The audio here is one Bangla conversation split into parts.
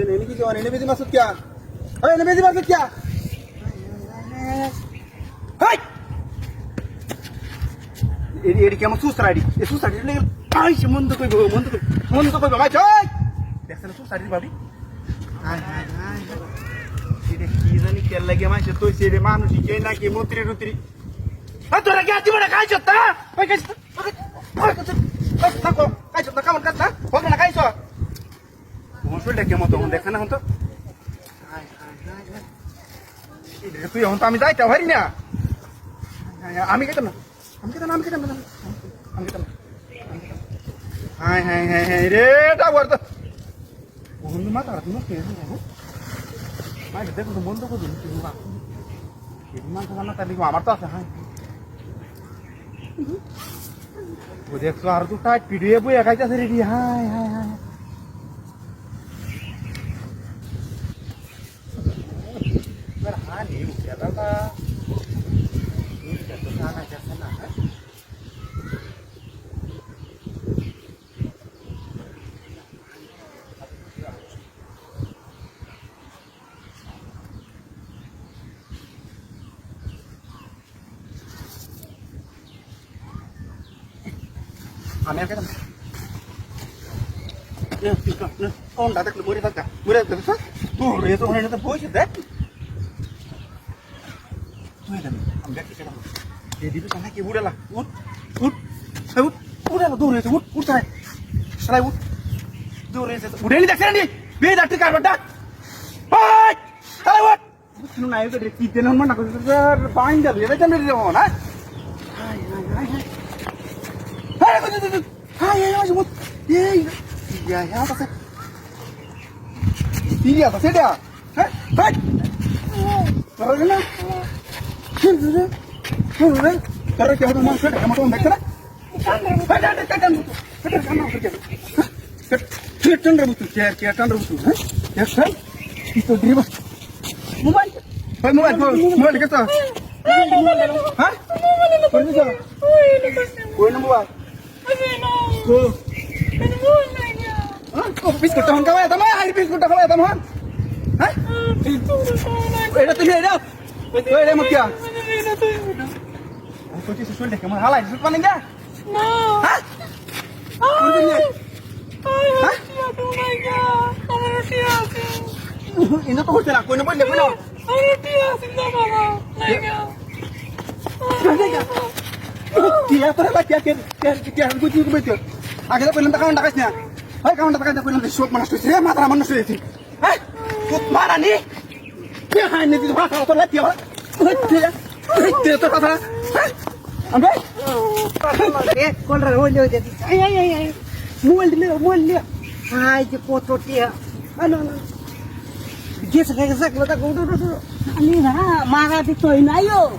ini ki jawan ini biji maksud क्या ini biji maksud क्या hai ini কেমন সুসাইড এই সুসাইড লে আই মন তো কইবো ভাই চল দেখছ না সুসাইড ভাবি হাই হাই হাই এটা কি জানি কে লাগে মাইছে তুই সেরে মানুষ কি নাকি মন্ত্রী রুত্রি আ তোরা কি আছি বড় খাইছ তা ওই খাইছ থাকো খাইছ না কেমন কাজ না হবে না খাইছ মশলটা কেমন তো দেখা না হতো হাই হাই হাই এটা তুই হন তো আমি যাইতে পারি না আমি কেন হাই হাই হাই হাই রে ডাবর তো বন্ধু মাথা তুমি কে রে মাই দেখো তো বন্ধ করে দিন তুমি বাপ এই মাথা না তালি আমার তো আছে হাই ও দেখছো আর তো টাইট পিডিএ বই একাইতাছে রে হাই হাই হাই বের হানি উঠে দাদা এটা তো সানা যাচ্ছে না আমি আর কেন কোন দাদা মরে থাকা মরে থাকা তুই রে তো হনে তো বসে দেখ তুই দেখ আমি দেখি কেন এই দিবি না কি উড়ালা উঠ উঠ উঠ উড়ালা দূর হয়েছে উঠ উঠ তাই সালাই উঠ দূর হয়েছে উড়েলি দেখছ না বে ডাক্তার কারবাটা ওই সালাই উঠ শুনো না এটা কি দেন মন না স্যার বাইন যাবে এটা জানি রে না high high high high high high high মত এই ইয়া ইয়া পাছে ইয়া পাছে এটা হ্যাঁ হাই করে না Karena dia harus masuk, kamu tuh mereka, kan rambut, kan rambut, ya kan, itu dia, mobile kita, hah? Kau ni siapa? Kau ni mobile, kau biskut tahun kau ya, teman, hari biskut tahun ya, teman, hah? Ada tu dia, ada mak kia. Sochi sesuai deh, kamu halai, sesuai mana enggak? No. Hah? Ay, Hah? Ini tuh hotel aku, ini boleh mana? Dia tuh apa dia aku juga betul. Akhirnya pengen tekan takasnya. Hai kawan takasnya pengen disuap mana sudah saya mata mana sudah itu. Hah? Kut mana nih? Dia hanya di tempat kalau terlihat dia. Dia tuh apa? Hah? Ambil? Kol raro nyo jadi. Ay. Mual dia. Ay, di foto dia. Ano. Dia sakit mata ko do. Ani na, maka dito inayo.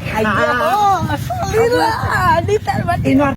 Ay, oh, sorry la. Di tal